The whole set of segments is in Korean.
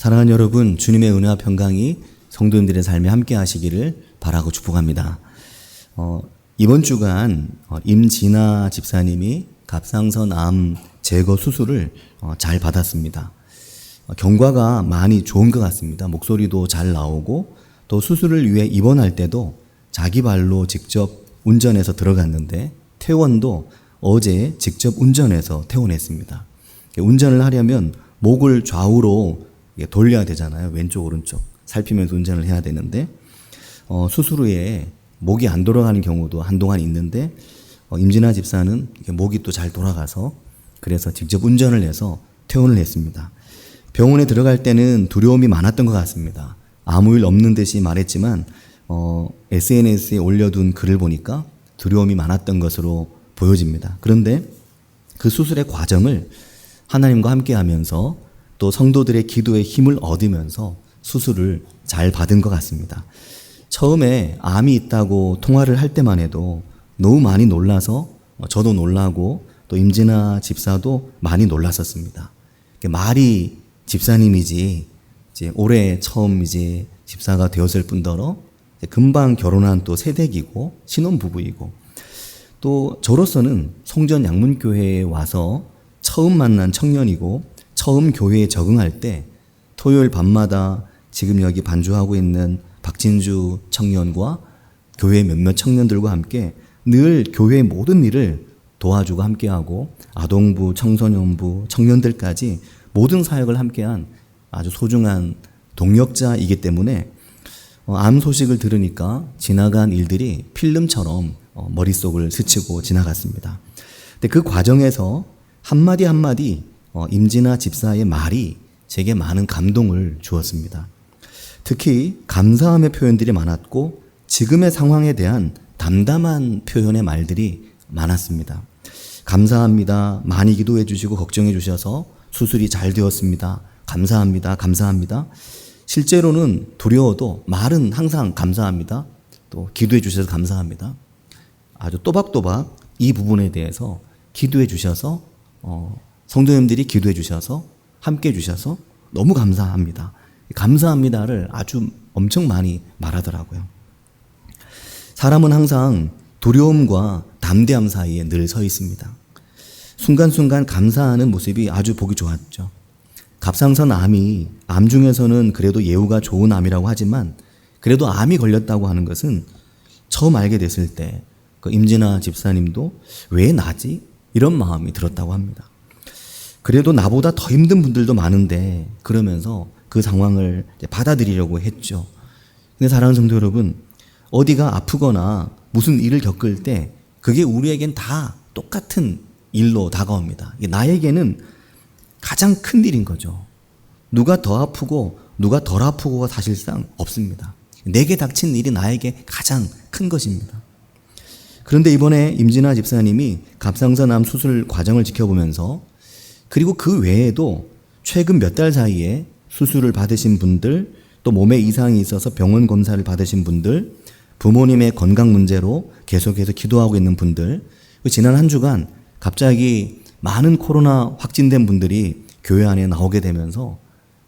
사랑하는 여러분, 주님의 은혜와 평강이 성도님들의 삶에 함께 하시기를 바라고 축복합니다. 이번 주간 임진아 집사님이 갑상선 암 제거 수술을 잘 받았습니다. 경과가 많이 좋은 것 같습니다. 목소리도 잘 나오고 또 수술을 위해 입원할 때도 자기 발로 직접 운전해서 들어갔는데 퇴원도 어제 직접 운전해서 퇴원했습니다. 운전을 하려면 목을 좌우로 돌려야 되잖아요. 왼쪽 오른쪽 살피면서 운전을 해야 되는데 수술 후에 목이 안 돌아가는 경우도 한동안 있는데 임진아 집사는 목이 또 잘 돌아가서 그래서 직접 운전을 해서 퇴원을 했습니다. 병원에 들어갈 때는 두려움이 많았던 것 같습니다. 아무 일 없는 듯이 말했지만 SNS에 올려둔 글을 보니까 두려움이 많았던 것으로 보여집니다. 그런데 그 수술의 과정을 하나님과 함께 하면서 또 성도들의 기도에 힘을 얻으면서 수술을 잘 받은 것 같습니다. 처음에 암이 있다고 통화를 할 때만 해도 너무 많이 놀라서 저도 놀라고 또 임진아 집사도 많이 놀랐었습니다. 말이 집사님이지 이제 올해 처음 이제 집사가 되었을 뿐더러 금방 결혼한 또 새댁이고 신혼부부이고 또 저로서는 송전 양문교회에 와서 처음 만난 청년이고 처음 교회에 적응할 때 토요일 밤마다 지금 여기 반주하고 있는 박진주 청년과 교회 몇몇 청년들과 함께 늘 교회의 모든 일을 도와주고 함께하고 아동부, 청소년부, 청년들까지 모든 사역을 함께한 아주 소중한 동역자이기 때문에 암 소식을 들으니까 지나간 일들이 필름처럼 머릿속을 스치고 지나갔습니다. 근데 그 과정에서 한마디 한마디 임진아 집사의 말이 제게 많은 감동을 주었습니다. 특히 감사함의 표현들이 많았고 지금의 상황에 대한 담담한 표현의 말들이 많았습니다. 감사합니다. 많이 기도해 주시고 걱정해 주셔서 수술이 잘 되었습니다. 감사합니다. 감사합니다. 실제로는 두려워도 말은 항상 감사합니다. 또 기도해 주셔서 감사합니다. 아주 또박또박 이 부분에 대해서 기도해 주셔서 성도님들이 기도해 주셔서 함께 해 주셔서 너무 감사합니다. 감사합니다를 아주 엄청 많이 말하더라고요. 사람은 항상 두려움과 담대함 사이에 늘 서 있습니다. 순간순간 감사하는 모습이 아주 보기 좋았죠. 갑상선 암이 암 중에서는 그래도 예후가 좋은 암이라고 하지만 그래도 암이 걸렸다고 하는 것은 처음 알게 됐을 때 그 임진아 집사님도 왜 나지? 이런 마음이 들었다고 합니다. 그래도 나보다 더 힘든 분들도 많은데 그러면서 그 상황을 받아들이려고 했죠. 근데 사랑하는 성도 여러분, 어디가 아프거나 무슨 일을 겪을 때 그게 우리에겐 다 똑같은 일로 다가옵니다. 나에게는 가장 큰 일인 거죠. 누가 더 아프고 누가 덜 아프고가 사실상 없습니다. 내게 닥친 일이 나에게 가장 큰 것입니다. 그런데 이번에 임진아 집사님이 갑상선 암 수술 과정을 지켜보면서 그리고 그 외에도 최근 몇 달 사이에 수술을 받으신 분들, 또 몸에 이상이 있어서 병원 검사를 받으신 분들, 부모님의 건강 문제로 계속해서 기도하고 있는 분들, 지난 한 주간 갑자기 많은 코로나 확진된 분들이 교회 안에 나오게 되면서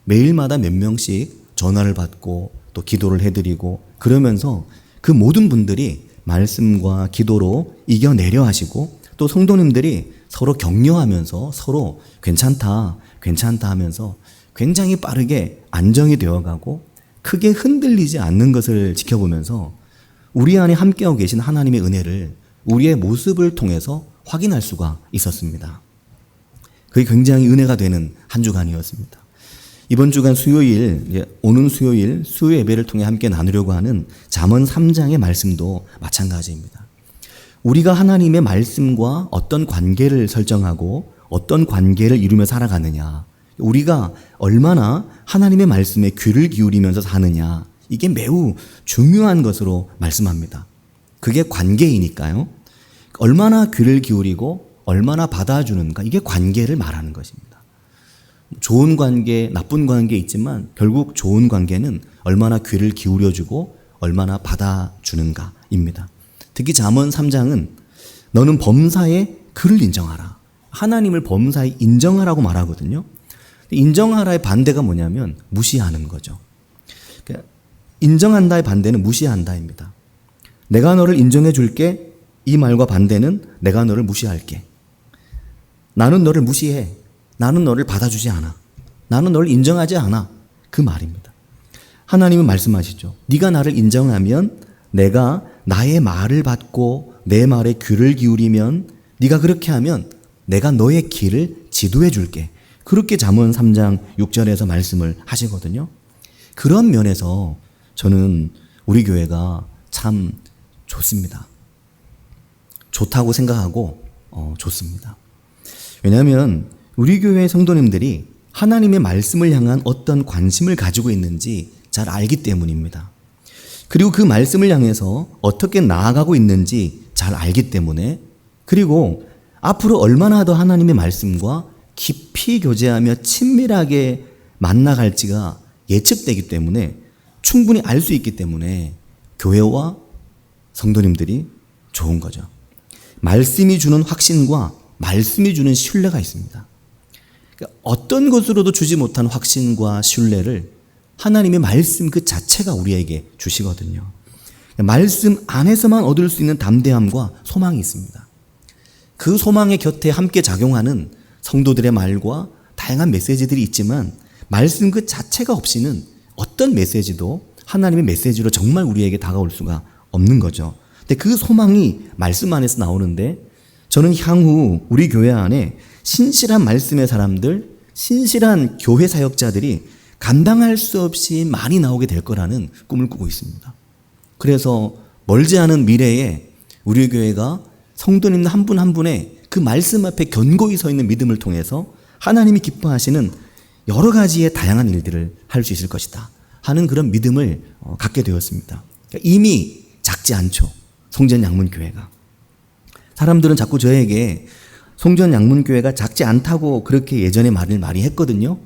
매일마다 몇 명씩 전화를 받고 또 기도를 해드리고 그러면서 그 모든 분들이 말씀과 기도로 이겨내려 하시고 또 성도님들이 서로 격려하면서 서로 괜찮다, 괜찮다 하면서 굉장히 빠르게 안정이 되어가고 크게 흔들리지 않는 것을 지켜보면서 우리 안에 함께하고 계신 하나님의 은혜를 우리의 모습을 통해서 확인할 수가 있었습니다. 그게 굉장히 은혜가 되는 한 주간이었습니다. 이번 주간 수요일, 오는 수요일 수요 예배를 통해 함께 나누려고 하는 잠언 3장의 말씀도 마찬가지입니다. 우리가 하나님의 말씀과 어떤 관계를 설정하고 어떤 관계를 이루며 살아가느냐, 우리가 얼마나 하나님의 말씀에 귀를 기울이면서 사느냐, 이게 매우 중요한 것으로 말씀합니다. 그게 관계이니까요. 얼마나 귀를 기울이고 얼마나 받아주는가, 이게 관계를 말하는 것입니다. 좋은 관계, 나쁜 관계 있지만 결국 좋은 관계는 얼마나 귀를 기울여주고 얼마나 받아주는가입니다. 특히 잠언 3장은 너는 범사에 그를 인정하라. 하나님을 범사에 인정하라고 말하거든요. 인정하라의 반대가 뭐냐면 무시하는 거죠. 그러니까 인정한다의 반대는 무시한다입니다. 내가 너를 인정해 줄게. 이 말과 반대는 내가 너를 무시할게. 나는 너를 무시해. 나는 너를 받아주지 않아. 나는 너를 인정하지 않아. 그 말입니다. 하나님은 말씀하시죠. 네가 나를 인정하면, 내가 나의 말을 받고 내 말에 귀를 기울이면, 네가 그렇게 하면 내가 너의 길을 지도해 줄게. 그렇게 잠언 3장 6절에서 말씀을 하시거든요. 그런 면에서 저는 우리 교회가 참 좋습니다. 좋다고 생각하고 좋습니다. 왜냐하면 우리 교회 성도님들이 하나님의 말씀을 향한 어떤 관심을 가지고 있는지 잘 알기 때문입니다. 그리고 그 말씀을 향해서 어떻게 나아가고 있는지 잘 알기 때문에, 그리고 앞으로 얼마나 더 하나님의 말씀과 깊이 교제하며 친밀하게 만나갈지가 예측되기 때문에, 충분히 알 수 있기 때문에 교회와 성도님들이 좋은 거죠. 말씀이 주는 확신과 말씀이 주는 신뢰가 있습니다. 그러니까 어떤 것으로도 주지 못한 확신과 신뢰를 하나님의 말씀 그 자체가 우리에게 주시거든요. 말씀 안에서만 얻을 수 있는 담대함과 소망이 있습니다. 그 소망의 곁에 함께 작용하는 성도들의 말과 다양한 메시지들이 있지만, 말씀 그 자체가 없이는 어떤 메시지도 하나님의 메시지로 정말 우리에게 다가올 수가 없는 거죠. 근데 그 소망이 말씀 안에서 나오는데, 저는 향후 우리 교회 안에 신실한 말씀의 사람들, 신실한 교회 사역자들이 감당할 수 없이 많이 나오게 될 거라는 꿈을 꾸고 있습니다. 그래서 멀지 않은 미래에 우리 교회가 성도님 한 분 한 분의 그 말씀 앞에 견고히 서 있는 믿음을 통해서 하나님이 기뻐하시는 여러 가지의 다양한 일들을 할 수 있을 것이다 하는 그런 믿음을 갖게 되었습니다. 이미 작지 않죠, 송전양문교회가. 사람들은 자꾸 저에게 송전양문교회가 작지 않다고 그렇게 예전에 말을 많이 했거든요.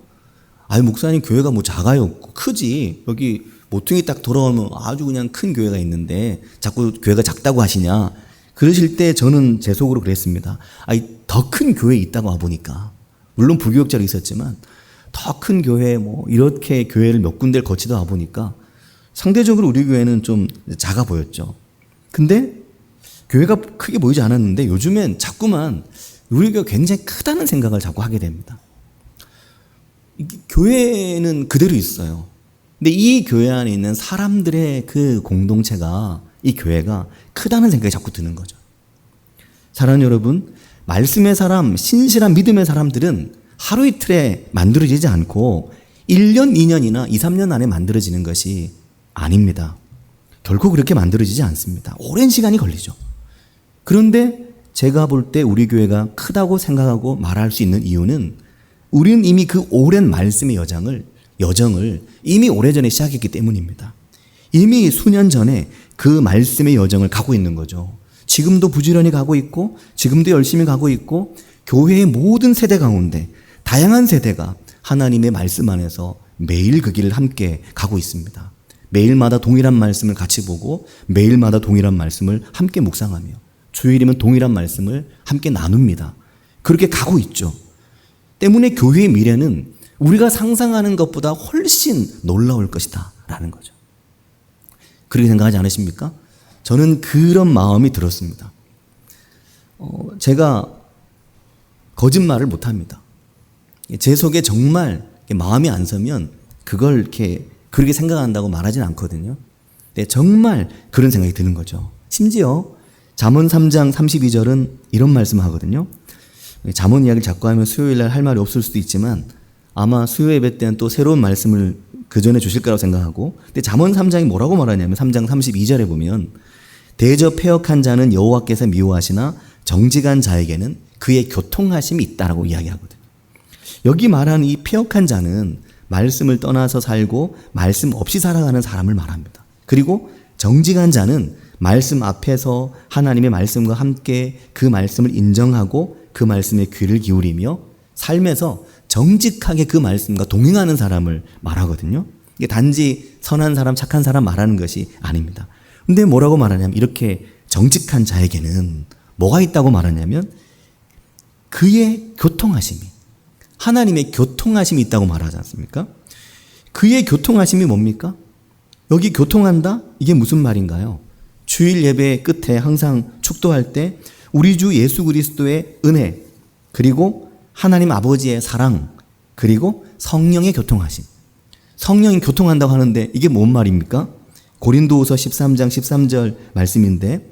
아유, 목사님 교회가 뭐 작아요, 크지. 여기 모퉁이 딱 돌아오면 아주 그냥 큰 교회가 있는데 자꾸 교회가 작다고 하시냐. 그러실 때 저는 제 속으로 그랬습니다. 더 큰 교회에 있다고 와보니까, 물론 부교역자로 있었지만 더 큰 교회 뭐 이렇게 교회를 몇 군데를 거치다 와보니까 상대적으로 우리 교회는 좀 작아 보였죠. 근데 교회가 크게 보이지 않았는데 요즘엔 자꾸만 우리 교회가 굉장히 크다는 생각을 자꾸 하게 됩니다. 교회는 그대로 있어요. 근데 이 교회 안에 있는 사람들의 그 공동체가, 이 교회가 크다는 생각이 자꾸 드는 거죠. 사랑하는 여러분, 말씀의 사람, 신실한 믿음의 사람들은 하루 이틀에 만들어지지 않고 1년, 2년이나 2, 3년 안에 만들어지는 것이 아닙니다. 결코 그렇게 만들어지지 않습니다. 오랜 시간이 걸리죠. 그런데 제가 볼 때 우리 교회가 크다고 생각하고 말할 수 있는 이유는, 우리는 이미 그 오랜 말씀의 여정을 이미 오래전에 시작했기 때문입니다. 이미 수년 전에 그 말씀의 여정을 가고 있는 거죠. 지금도 부지런히 가고 있고, 지금도 열심히 가고 있고, 교회의 모든 세대 가운데 다양한 세대가 하나님의 말씀 안에서 매일 그 길을 함께 가고 있습니다. 매일마다 동일한 말씀을 같이 보고, 매일마다 동일한 말씀을 함께 묵상하며, 주일이면 동일한 말씀을 함께 나눕니다. 그렇게 가고 있죠. 때문에 교회의 미래는 우리가 상상하는 것보다 훨씬 놀라울 것이다 라는 거죠. 그렇게 생각하지 않으십니까? 저는 그런 마음이 들었습니다. 제가 거짓말을 못합니다. 제 속에 정말 마음이 안 서면 그걸 이렇게 그렇게 생각한다고 말하진 않거든요. 근데 정말 그런 생각이 드는 거죠. 심지어 잠언 3장 32절은 이런 말씀을 하거든요. 잠언 이야기를 자꾸 하면 수요일날 할 말이 없을 수도 있지만 아마 수요 예배 때는 또 새로운 말씀을 그 전에 주실 거라고 생각하고, 근데 잠언 3장이 뭐라고 말하냐면 3장 32절에 보면, 대저 패역한 자는 여호와께서 미워하시나 정직한 자에게는 그의 교통하심이 있다라고 이야기하거든요. 여기 말하는 이 패역한 자는 말씀을 떠나서 살고 말씀 없이 살아가는 사람을 말합니다. 그리고 정직한 자는 말씀 앞에서 하나님의 말씀과 함께 그 말씀을 인정하고 그 말씀에 귀를 기울이며 삶에서 정직하게 그 말씀과 동행하는 사람을 말하거든요. 이게 단지 선한 사람, 착한 사람 말하는 것이 아닙니다. 근데 뭐라고 말하냐면, 이렇게 정직한 자에게는 뭐가 있다고 말하냐면, 그의 교통하심이, 하나님의 교통하심이 있다고 말하지 않습니까? 그의 교통하심이 뭡니까? 여기 교통한다? 이게 무슨 말인가요? 주일 예배 끝에 항상 축도할 때 우리 주 예수 그리스도의 은혜, 그리고 하나님 아버지의 사랑, 그리고 성령의 교통하심. 성령이 교통한다고 하는데 이게 뭔 말입니까? 고린도후서 13장 13절 말씀인데,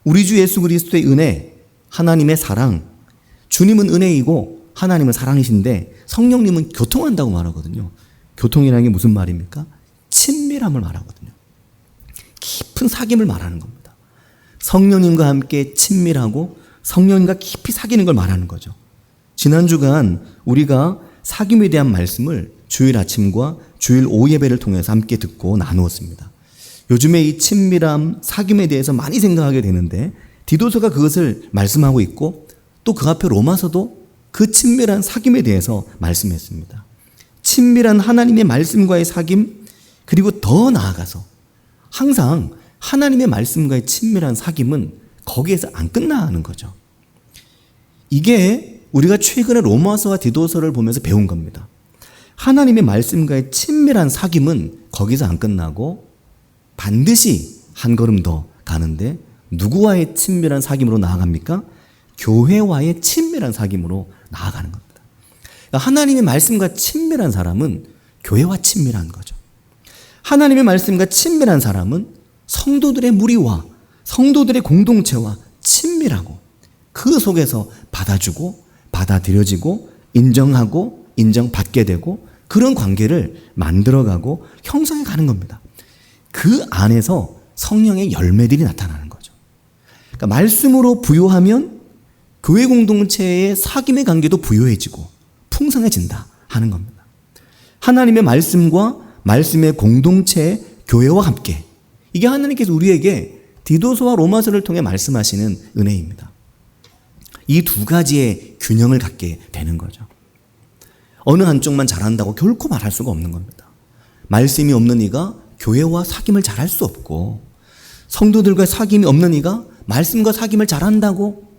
우리 주 예수 그리스도의 은혜, 하나님의 사랑, 주님은 은혜이고 하나님은 사랑이신데 성령님은 교통한다고 말하거든요. 교통이라는 게 무슨 말입니까? 친밀함을 말하거든요. 깊은 사귐을 말하는 겁니다. 성령님과 함께 친밀하고 성령님과 깊이 사귀는 걸 말하는 거죠. 지난 주간 우리가 사귐에 대한 말씀을 주일 아침과 주일 오후 예배를 통해서 함께 듣고 나누었습니다. 요즘에 이 친밀함, 사귐에 대해서 많이 생각하게 되는데 디도서가 그것을 말씀하고 있고 또 그 앞에 로마서도 그 친밀한 사귐에 대해서 말씀했습니다. 친밀한 하나님의 말씀과의 사귐, 그리고 더 나아가서 항상 하나님의 말씀과의 친밀한 사귐은 거기에서 안 끝나는 거죠. 이게 우리가 최근에 로마서와 디도서를 보면서 배운 겁니다. 하나님의 말씀과의 친밀한 사귐은 거기서 안 끝나고 반드시 한 걸음 더 가는데 누구와의 친밀한 사귐으로 나아갑니까? 교회와의 친밀한 사귐으로 나아가는 겁니다. 그러니까 하나님의 말씀과 친밀한 사람은 교회와 친밀한 거죠. 하나님의 말씀과 친밀한 사람은 성도들의 무리와 성도들의 공동체와 친밀하고 그 속에서 받아주고 받아들여지고 인정하고 인정받게 되고 그런 관계를 만들어가고 형성해 가는 겁니다. 그 안에서 성령의 열매들이 나타나는 거죠. 그러니까 말씀으로 부요하면 교회 공동체의 사귐의 관계도 부요해지고 풍성해진다 하는 겁니다. 하나님의 말씀과 말씀의 공동체, 교회와 함께, 이게 하나님께서 우리에게 디도서와 로마서를 통해 말씀하시는 은혜입니다. 이 두 가지의 균형을 갖게 되는 거죠. 어느 한쪽만 잘한다고 결코 말할 수가 없는 겁니다. 말씀이 없는 이가 교회와 사귐을 잘할 수 없고, 성도들과 사귐이 없는 이가 말씀과 사귐을 잘한다고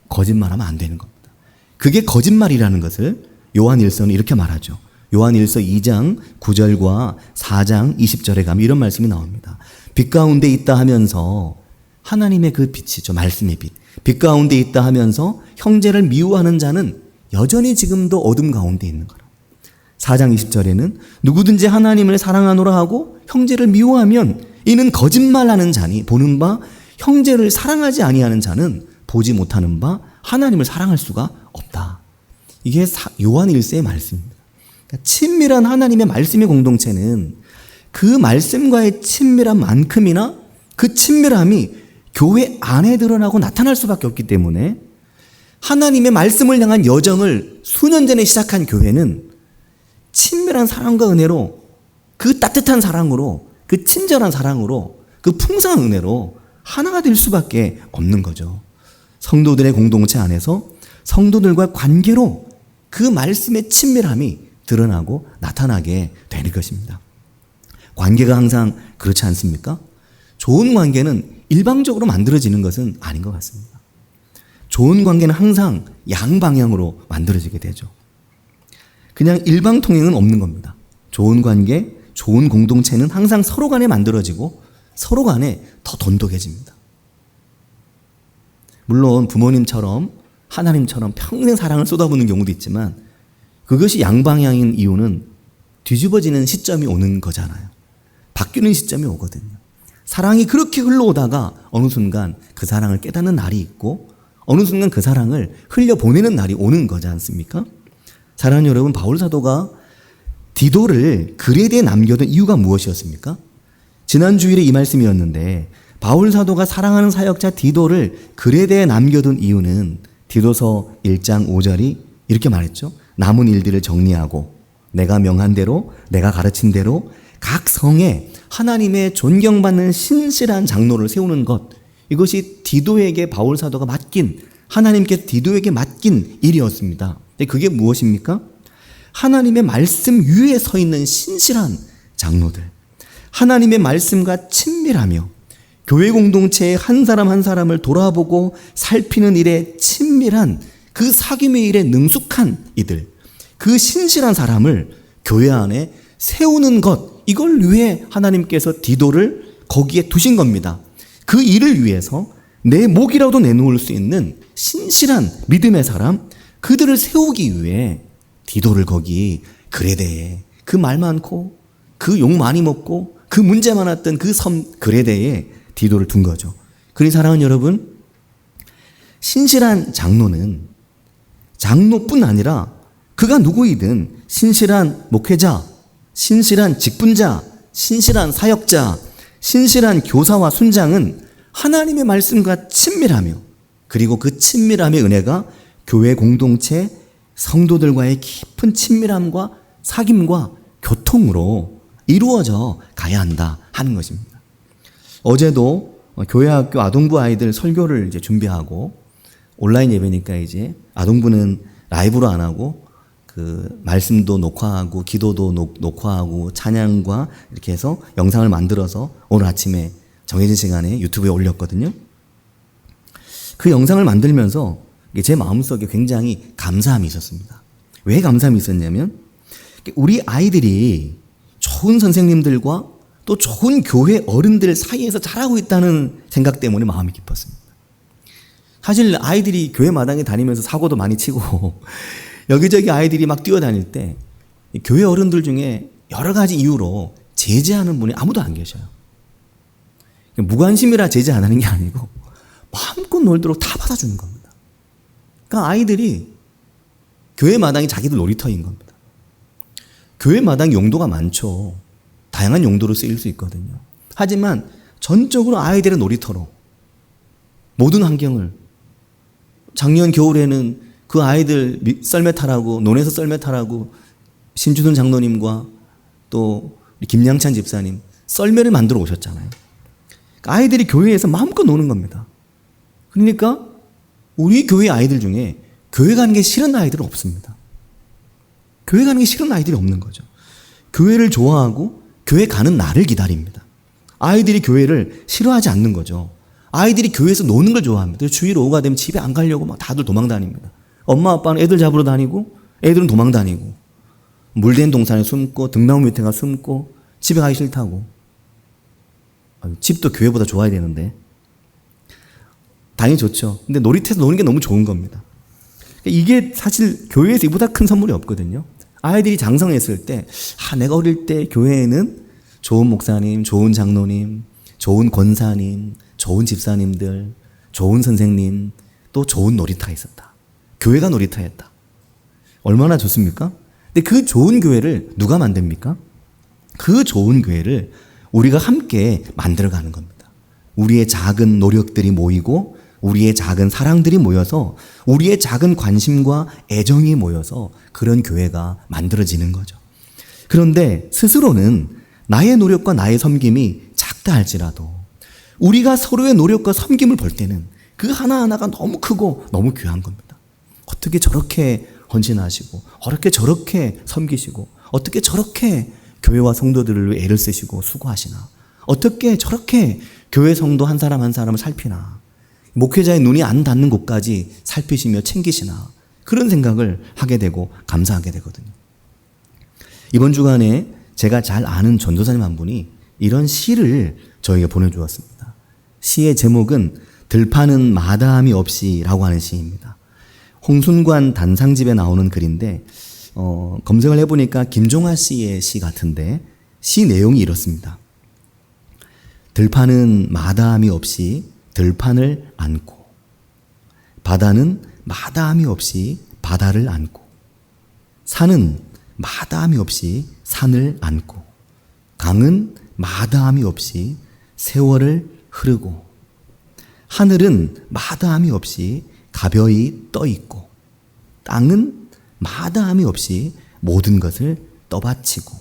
거짓말하면 안 되는 겁니다. 그게 거짓말이라는 것을 요한일서는 이렇게 말하죠. 요한일서 2장 9절과 4장 20절에 가면 이런 말씀이 나옵니다. 빛 가운데 있다 하면서, 하나님의 그 빛이죠. 말씀의 빛. 빛 가운데 있다 하면서 형제를 미워하는 자는 여전히 지금도 어둠 가운데 있는 거라. 4장 20절에는 누구든지 하나님을 사랑하노라 하고 형제를 미워하면 이는 거짓말하는 자니 보는 바 형제를 사랑하지 아니하는 자는 보지 못하는 바 하나님을 사랑할 수가 없다. 이게 요한 1세의 말씀입니다. 그러니까 친밀한 하나님의 말씀의 공동체는 그 말씀과의 친밀함만큼이나 그 친밀함이 교회 안에 드러나고 나타날 수밖에 없기 때문에 하나님의 말씀을 향한 여정을 수년 전에 시작한 교회는 친밀한 사랑과 은혜로, 그 따뜻한 사랑으로, 그 친절한 사랑으로, 그 풍성한 은혜로 하나가 될 수밖에 없는 거죠. 성도들의 공동체 안에서 성도들과 관계로 그 말씀의 친밀함이 드러나고 나타나게 되는 것입니다. 관계가 항상 그렇지 않습니까? 좋은 관계는 일방적으로 만들어지는 것은 아닌 것 같습니다. 좋은 관계는 항상 양방향으로 만들어지게 되죠. 그냥 일방통행은 없는 겁니다. 좋은 관계, 좋은 공동체는 항상 서로 간에 만들어지고 서로 간에 더 돈독해집니다. 물론 부모님처럼 하나님처럼 평생 사랑을 쏟아붓는 경우도 있지만 그것이 양방향인 이유는 뒤집어지는 시점이 오는 거잖아요. 바뀌는 시점이 오거든요. 사랑이 그렇게 흘러오다가 어느 순간 그 사랑을 깨닫는 날이 있고 어느 순간 그 사랑을 흘려보내는 날이 오는 거지 않습니까? 사랑하는 여러분, 바울 사도가 디도를 그레데에 남겨둔 이유가 무엇이었습니까? 지난 주일에 이 말씀이었는데 바울 사도가 사랑하는 사역자 디도를 그레데에 남겨둔 이유는 디도서 1장 5절이 이렇게 말했죠. 남은 일들을 정리하고 내가 명한 대로, 내가 가르친 대로 각 성에 하나님의 존경받는 신실한 장로를 세우는 것, 이것이 디도에게 바울 사도가 맡긴, 하나님께 디도에게 맡긴 일이었습니다. 근데 그게 무엇입니까? 하나님의 말씀 위에 서 있는 신실한 장로들, 하나님의 말씀과 친밀하며 교회 공동체의 한 사람 한 사람을 돌아보고 살피는 일에 친밀한 그 사귐의 일에 능숙한 이들, 그 신실한 사람을 교회 안에 세우는 것, 이걸 위해 하나님께서 디도를 거기에 두신 겁니다. 그 일을 위해서 내 목이라도 내놓을 수 있는 신실한 믿음의 사람, 그들을 세우기 위해 디도를 거기 그레데에, 그 말 많고 그 욕 많이 먹고 그 문제 많았던 그 섬 그레데에 디도를 둔 거죠. 그러니 사랑하는 여러분, 신실한 장로는 장로뿐 아니라 그가 누구이든 신실한 목회자, 신실한 직분자, 신실한 사역자, 신실한 교사와 순장은 하나님의 말씀과 친밀하며, 그리고 그 친밀함의 은혜가 교회 공동체 성도들과의 깊은 친밀함과 사귐과 교통으로 이루어져 가야 한다 하는 것입니다. 어제도 교회학교 아동부 아이들 설교를 이제 준비하고, 온라인 예배니까 이제 아동부는 라이브로 안 하고 그 말씀도 녹화하고 기도도 녹화하고 찬양과 이렇게 해서 영상을 만들어서 오늘 아침에 정해진 시간에 유튜브에 올렸거든요. 그 영상을 만들면서 제 마음속에 굉장히 감사함이 있었습니다. 왜 감사함이 있었냐면, 우리 아이들이 좋은 선생님들과 또 좋은 교회 어른들 사이에서 자라고 있다는 생각 때문에 마음이 기뻤습니다. 사실 아이들이 교회 마당에 다니면서 사고도 많이 치고 여기저기 아이들이 막 뛰어다닐 때 교회 어른들 중에 여러 가지 이유로 제재하는 분이 아무도 안 계셔요. 무관심이라 제재 안 하는 게 아니고 마음껏 놀도록 다 받아주는 겁니다. 그러니까 아이들이 교회 마당이 자기들 놀이터인 겁니다. 교회 마당 용도가 많죠. 다양한 용도로 쓰일 수 있거든요. 하지만 전적으로 아이들의 놀이터로 모든 환경을, 작년 겨울에는 그 아이들 썰매 타라고, 논에서 썰매 타라고 신주선 장로님과 또 김양찬 집사님 썰매를 만들어 오셨잖아요. 아이들이 교회에서 마음껏 노는 겁니다. 그러니까 우리 교회 아이들 중에 교회 가는 게 싫은 아이들은 없습니다. 교회 가는 게 싫은 아이들이 없는 거죠. 교회를 좋아하고 교회 가는 날을 기다립니다. 아이들이 교회를 싫어하지 않는 거죠. 아이들이 교회에서 노는 걸 좋아합니다. 주일 오후가 되면 집에 안 가려고 막 다들 도망 다닙니다. 엄마 아빠는 애들 잡으러 다니고 애들은 도망 다니고 물된 동산에 숨고 등나무 밑에 가 숨고 집에 가기 싫다고. 집도 교회보다 좋아야 되는데. 당연히 좋죠. 근데 놀이터에서 노는 게 너무 좋은 겁니다. 이게 사실 교회에서 이보다 큰 선물이 없거든요. 아이들이 장성했을 때, 내가 어릴 때 교회에는 좋은 목사님, 좋은 장로님, 좋은 권사님, 좋은 집사님들, 좋은 선생님, 또 좋은 놀이터가 있었다. 교회가 놀이터였다. 얼마나 좋습니까? 근데 그 좋은 교회를 누가 만듭니까? 그 좋은 교회를 우리가 함께 만들어가는 겁니다. 우리의 작은 노력들이 모이고 우리의 작은 사랑들이 모여서 우리의 작은 관심과 애정이 모여서 그런 교회가 만들어지는 거죠. 그런데 스스로는 나의 노력과 나의 섬김이 작다 할지라도 우리가 서로의 노력과 섬김을 볼 때는 그 하나하나가 너무 크고 너무 귀한 겁니다. 어떻게 저렇게 헌신하시고 어떻게 저렇게 섬기시고 어떻게 저렇게 교회와 성도들을 위해 애를 쓰시고 수고하시나, 어떻게 저렇게 교회 성도 한 사람 한 사람을 살피나, 목회자의 눈이 안 닿는 곳까지 살피시며 챙기시나, 그런 생각을 하게 되고 감사하게 되거든요. 이번 주간에 제가 잘 아는 전도사님 한 분이 이런 시를 저에게 보내주었습니다. 시의 제목은 들파는 마다함이 없이라고 하는 시입니다. 홍순관 단상집에 나오는 글인데 검색을 해보니까 김종하 씨의 시 같은데 시 내용이 이렇습니다. 들파는 마다함이 없이 들판을 안고, 바다는 마다함이 없이 바다를 안고, 산은 마다함이 없이 산을 안고, 강은 마다함이 없이 세월을 흐르고, 하늘은 마다함이 없이 가벼이 떠 있고, 땅은 마다함이 없이 모든 것을 떠받치고,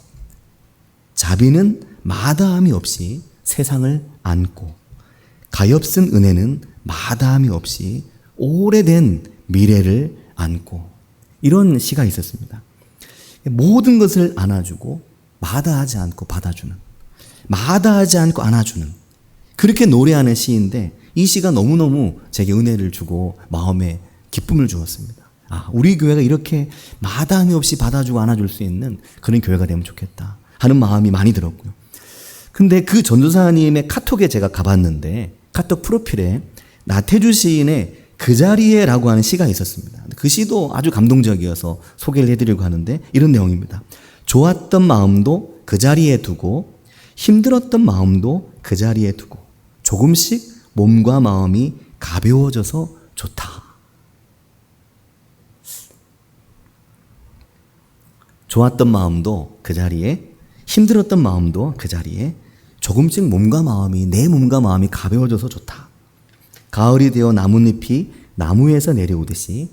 자비는 마다함이 없이 세상을 안고, 가엾은 은혜는 마다함이 없이 오래된 미래를 안고, 이런 시가 있었습니다. 모든 것을 안아주고 마다하지 않고 받아주는, 마다하지 않고 안아주는, 그렇게 노래하는 시인데 이 시가 너무너무 제게 은혜를 주고 마음에 기쁨을 주었습니다. 우리 교회가 이렇게 마다함이 없이 받아주고 안아줄 수 있는 그런 교회가 되면 좋겠다 하는 마음이 많이 들었고요. 근데 그 전도사님의 카톡에 제가 가봤는데 카톡 프로필에 나태주 시인의 그 자리에라고 하는 시가 있었습니다. 그 시도 아주 감동적이어서 소개를 해드리려고 하는데 이런 내용입니다. 좋았던 마음도 그 자리에 두고 힘들었던 마음도 그 자리에 두고 조금씩 몸과 마음이 가벼워져서 좋다. 좋았던 마음도 그 자리에, 힘들었던 마음도 그 자리에, 조금씩 몸과 마음이, 내 몸과 마음이 가벼워져서 좋다. 가을이 되어 나뭇잎이 나무에서 내려오듯이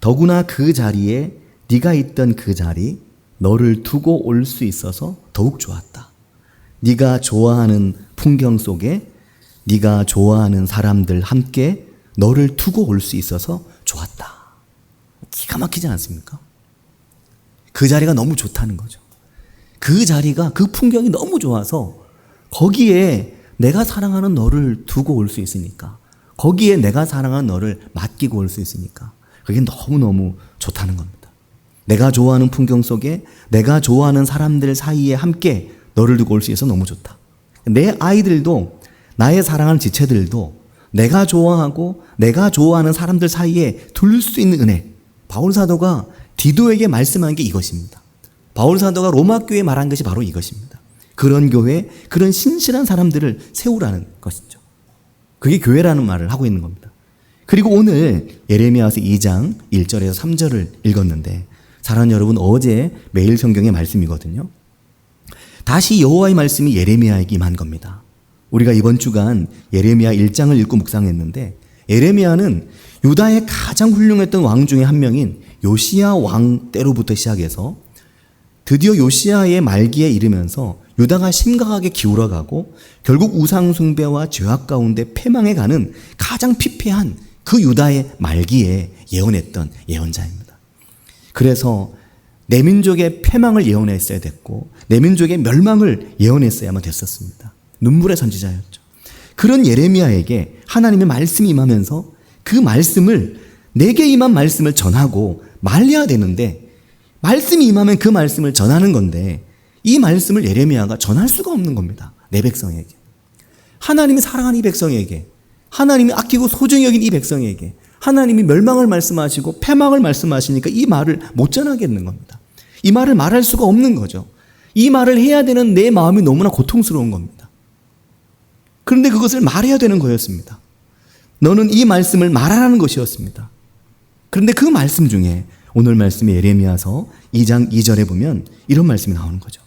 더구나 그 자리에 네가 있던 그 자리, 너를 두고 올 수 있어서 더욱 좋았다. 네가 좋아하는 풍경 속에 네가 좋아하는 사람들 함께 너를 두고 올 수 있어서 좋았다. 기가 막히지 않습니까? 그 자리가 너무 좋다는 거죠. 그 자리가, 그 풍경이 너무 좋아서 거기에 내가 사랑하는 너를 두고 올 수 있으니까, 거기에 내가 사랑하는 너를 맡기고 올 수 있으니까 그게 너무너무 좋다는 겁니다. 내가 좋아하는 풍경 속에 내가 좋아하는 사람들 사이에 함께 너를 두고 올 수 있어서 너무 좋다. 내 아이들도, 나의 사랑하는 지체들도 내가 좋아하고 내가 좋아하는 사람들 사이에 둘 수 있는 은혜. 바울 사도가 디도에게 말씀한 게 이것입니다. 바울 사도가 로마 교회에 말한 것이 바로 이것입니다. 그런 교회, 그런 신실한 사람들을 세우라는 것이죠. 그게 교회라는 말을 하고 있는 겁니다. 그리고 오늘 예레미야서 2장 1절에서 3절을 읽었는데, 사랑하는 여러분, 어제 매일 성경의 말씀이거든요. 다시 여호와의 말씀이 예레미야에게 임한 겁니다. 우리가 이번 주간 예레미야 1장을 읽고 묵상했는데, 예레미야는 유다의 가장 훌륭했던 왕 중에 한 명인 요시야 왕 때로부터 시작해서 드디어 요시야의 말기에 이르면서 유다가 심각하게 기울어가고 결국 우상 숭배와 죄악 가운데 패망해 가는 가장 피폐한 그 유다의 말기에 예언했던 예언자입니다. 그래서 내 민족의 패망을 예언했어야 됐고 내 민족의 멸망을 예언했어야만 됐었습니다. 눈물의 선지자였죠. 그런 예레미야에게 하나님의 말씀이 임하면서 그 말씀을, 내게 임한 말씀을 전하고 말해야 되는데, 말씀이 임하면 그 말씀을 전하는 건데 이 말씀을 예레미야가 전할 수가 없는 겁니다. 내 백성에게, 하나님이 사랑하는 이 백성에게, 하나님이 아끼고 소중히 여긴 이 백성에게 하나님이 멸망을 말씀하시고 패망을 말씀하시니까 이 말을 못 전하겠는 겁니다. 이 말을 말할 수가 없는 거죠. 이 말을 해야 되는 내 마음이 너무나 고통스러운 겁니다. 그런데 그것을 말해야 되는 거였습니다. 너는 이 말씀을 말하라는 것이었습니다. 그런데 그 말씀 중에 오늘 말씀의 예레미야서 2장 2절에 보면 이런 말씀이 나오는 거죠.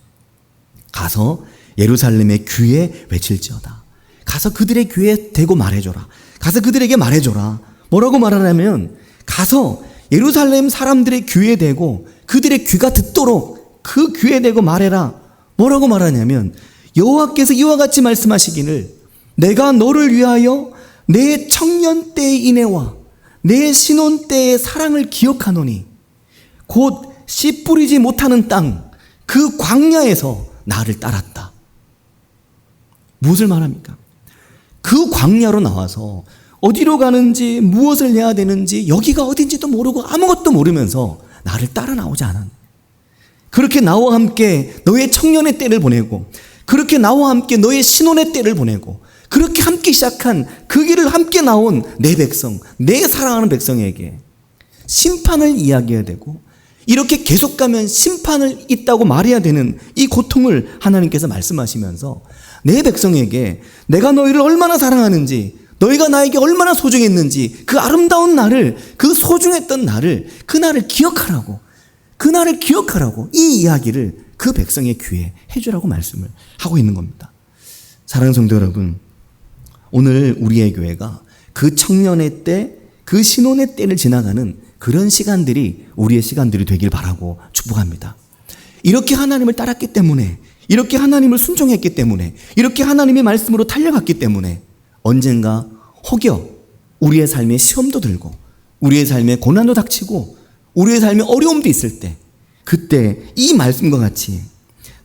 가서 예루살렘의 귀에 외칠지어다. 가서 그들의 귀에 대고 말해줘라. 가서 그들에게 말해줘라. 뭐라고 말하냐면, 가서 예루살렘 사람들의 귀에 대고 그들의 귀가 듣도록 그 귀에 대고 말해라. 뭐라고 말하냐면, 여호와께서 이와 같이 말씀하시기를, 내가 너를 위하여 내 청년 때의 인애와 내 신혼 때의 사랑을 기억하노니 곧 씨 뿌리지 못하는 땅, 그 광야에서 나를 따랐다. 무엇을 말합니까? 그 광야로 나와서 어디로 가는지, 무엇을 해야 되는지, 여기가 어딘지도 모르고 아무것도 모르면서 나를 따라 나오지 않았네. 그렇게 나와 함께 너의 청년의 때를 보내고, 그렇게 나와 함께 너의 신혼의 때를 보내고, 그렇게 함께 시작한 그 길을 함께 나온 내 백성, 내 사랑하는 백성에게 심판을 이야기해야 되고, 이렇게 계속 가면 심판을 있다고 말해야 되는 이 고통을 하나님께서 말씀하시면서 내 백성에게 내가 너희를 얼마나 사랑하는지, 너희가 나에게 얼마나 소중했는지, 그 아름다운 날을, 그 소중했던 날을, 그 날을 기억하라고, 그 날을 기억하라고 이 이야기를 그 백성의 귀에 해주라고 말씀을 하고 있는 겁니다. 사랑하는 성도 여러분, 오늘 우리의 교회가 그 청년의 때, 그 신혼의 때를 지나가는 그런 시간들이 우리의 시간들이 되길 바라고 축복합니다. 이렇게 하나님을 따랐기 때문에, 이렇게 하나님을 순종했기 때문에, 이렇게 하나님의 말씀으로 달려갔기 때문에 언젠가 혹여 우리의 삶에 시험도 들고 우리의 삶에 고난도 닥치고 우리의 삶에 어려움도 있을 때, 그때 이 말씀과 같이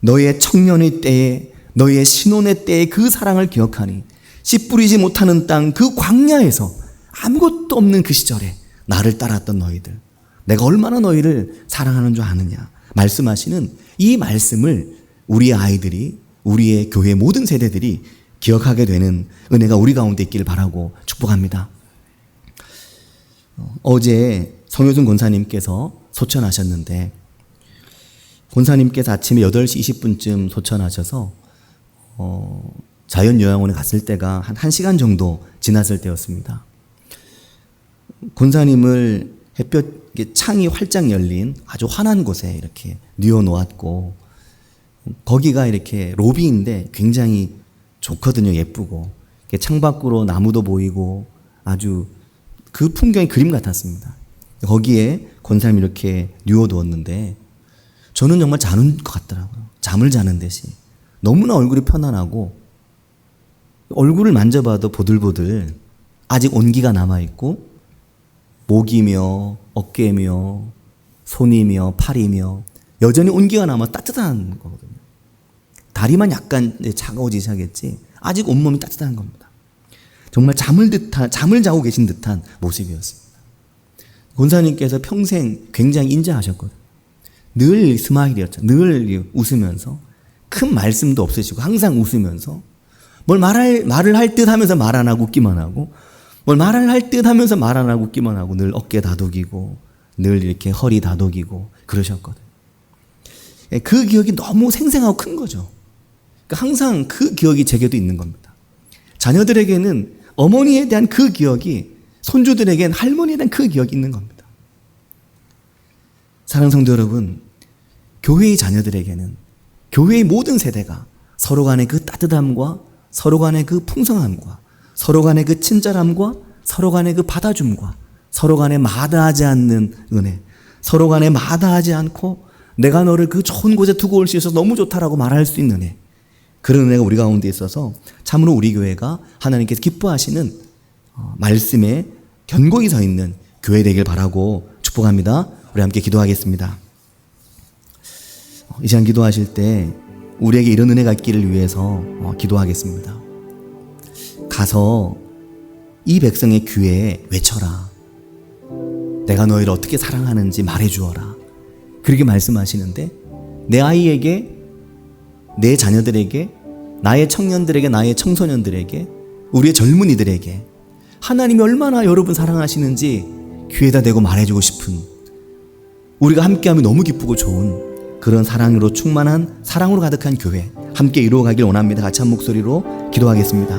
너의 청년의 때에, 너의 신혼의 때에 그 사랑을 기억하니 씨 뿌리지 못하는 땅, 그 광야에서 아무것도 없는 그 시절에 나를 따랐던 너희들, 내가 얼마나 너희를 사랑하는 줄 아느냐 말씀하시는 이 말씀을 우리의 아이들이, 우리의 교회 모든 세대들이 기억하게 되는 은혜가 우리 가운데 있기를 바라고 축복합니다. 어제 성효순 권사님께서 소천하셨는데, 권사님께서 아침에 8시 20분쯤 소천하셔서 자연요양원에 갔을 때가 한 1시간 정도 지났을 때였습니다. 권사님을 햇볕 창이 활짝 열린 아주 환한 곳에 이렇게 뉘어 놓았고, 거기가 이렇게 로비인데 굉장히 좋거든요. 예쁘고 창밖으로 나무도 보이고 아주 그 풍경이 그림 같았습니다. 거기에 권사님이 이렇게 뉘어두었는데 저는 정말 자는 것 같더라고요. 잠을 자는 듯이 너무나 얼굴이 편안하고, 얼굴을 만져봐도 보들보들 아직 온기가 남아있고, 목이며 어깨며 손이며 팔이며 여전히 온기가 남아 따뜻한 거거든요. 다리만 약간 차가워지기 시작했지 아직 온몸이 따뜻한 겁니다. 정말 잠을 자고 계신 듯한 모습이었습니다. 권사님께서 평생 굉장히 인자하셨거든요. 늘 스마일이었죠. 늘 웃으면서, 큰 말씀도 없으시고 항상 웃으면서, 뭘 말을 할 듯 하면서 말 안 하고 웃기만 하고, 뭘 말을 할 듯 하면서 말 안 하고 웃기만 하고, 늘 어깨 다독이고 늘 이렇게 허리 다독이고 그러셨거든요. 그 기억이 너무 생생하고 큰 거죠. 그러니까 항상 그 기억이 제게도 있는 겁니다. 자녀들에게는 어머니에 대한 그 기억이, 손주들에게는 할머니에 대한 그 기억이 있는 겁니다. 사랑하는 성도 여러분, 교회의 자녀들에게는 교회의 모든 세대가 서로 간의 그 따뜻함과 서로 간의 그 풍성함과 서로 간의 그 친절함과 서로 간의 그 받아줌과 서로 간에 마다하지 않는 은혜, 서로 간에 마다하지 않고 내가 너를 그 좋은 곳에 두고 올 수 있어서 너무 좋다라고 말할 수 있는 은혜, 그런 은혜가 우리 가운데 있어서 참으로 우리 교회가 하나님께서 기뻐하시는 말씀에 견고히 서 있는 교회 되길 바라고 축복합니다. 우리 함께 기도하겠습니다. 이 시간 기도하실 때 우리에게 이런 은혜가 있기를 위해서 기도하겠습니다. 가서 이 백성의 귀에 외쳐라. 내가 너희를 어떻게 사랑하는지 말해주어라. 그렇게 말씀하시는데, 내 아이에게, 내 자녀들에게, 나의 청년들에게, 나의 청소년들에게, 우리의 젊은이들에게 하나님이 얼마나 여러분 사랑하시는지 귀에다 대고 말해주고 싶은, 우리가 함께하면 너무 기쁘고 좋은 그런 사랑으로 충만한, 사랑으로 가득한 교회 함께 이루어가길 원합니다. 같이 한 목소리로 기도하겠습니다.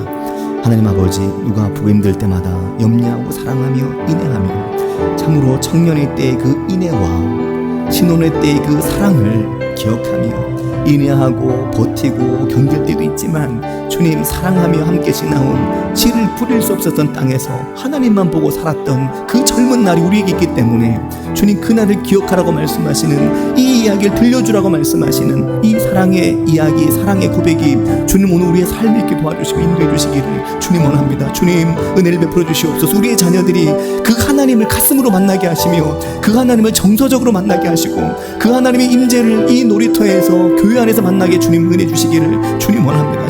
하나님 아버지, 누가 아프고 힘들 때마다 염려하고 사랑하며 인내하며 참으로 청년의 때의 그 인내와 신혼의 때의 그 사랑을 기억하며 인내하고 버티고 견딜 때도 있지만, 주님 사랑하며 함께 지나온 씨를 뿌릴 수 없었던 땅에서 하나님만 보고 살았던 그 젊은 날이 우리에게 있기 때문에, 주님 그날을 기억하라고 말씀하시는 이 이야기를 들려주라고 말씀하시는 이 사랑의 이야기, 사랑의 고백이 주님 오늘 우리의 삶에 있게 도와주시고 인도해 주시기를 주님 원합니다. 주님 은혜를 베풀어 주시옵소서. 우리의 자녀들이 그 하나님을 가슴으로 만나게 하시며 그 하나님을 정서적으로 만나게 하시고 그 하나님의 임재를 이 놀이터에서, 교회 안에서 만나게 주님 은혜 주시기를 주님 원합니다.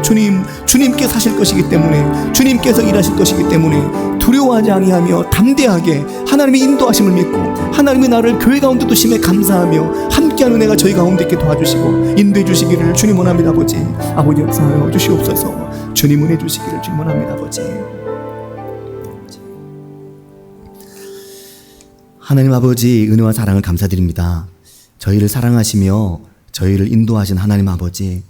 주님께서 하실 것이기 때문에, 주님께서 일하실 것이기 때문에 두려워하지 아니하며 담대하게 하나님의 인도하심을 믿고 하나님의 나를 교회 가운데 두심에 감사하며 함께하는 은혜가 저희 가운데 있게 도와주시고 인도해 주시기를 주님 원합니다. 아버지 역사하여 주시옵소서. 주님 은혜 주시기를 주님 원합니다. 아버지. 하나님 아버지, 은혜와 사랑을 감사드립니다. 저희를 사랑하시며 저희를 인도하신 하나님 아버지,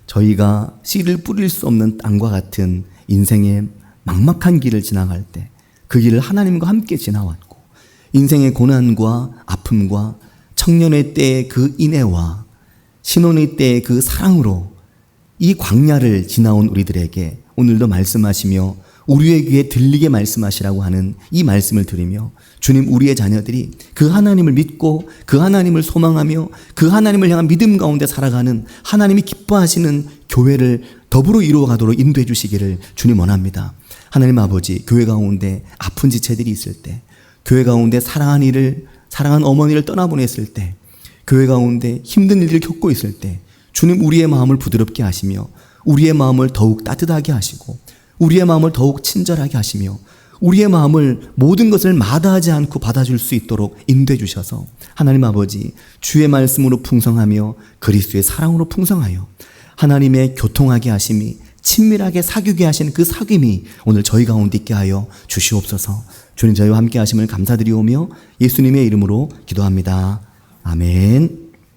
저희가 씨를 뿌릴 수 없는 땅과 같은 인생의 막막한 길을 지나갈 때 그 길을 하나님과 함께 지나왔고, 인생의 고난과 아픔과 청년의 때의 그 인애와 신혼의 때의 그 사랑으로 이 광야를 지나온 우리들에게 오늘도 말씀하시며 우리의 귀에 들리게 말씀하시라고 하는 이 말씀을 들으며, 주님 우리의 자녀들이 그 하나님을 믿고 그 하나님을 소망하며 그 하나님을 향한 믿음 가운데 살아가는, 하나님이 기뻐하시는 교회를 더불어 이루어가도록 인도해 주시기를 주님 원합니다. 하나님 아버지, 교회 가운데 아픈 지체들이 있을 때, 교회 가운데 사랑한 어머니를 떠나보냈을 때, 교회 가운데 힘든 일을 겪고 있을 때, 주님 우리의 마음을 부드럽게 하시며 우리의 마음을 더욱 따뜻하게 하시고 우리의 마음을 더욱 친절하게 하시며 우리의 마음을 모든 것을 마다하지 않고 받아줄 수 있도록 인도해 주셔서 하나님 아버지 주의 말씀으로 풍성하며 그리스도의 사랑으로 풍성하여 하나님의 교통하게 하심이 친밀하게 사귀게 하시는 그 사귐이 오늘 저희 가운데 있게 하여 주시옵소서. 주님 저희와 함께 하심을 감사드리오며 예수님의 이름으로 기도합니다. 아멘.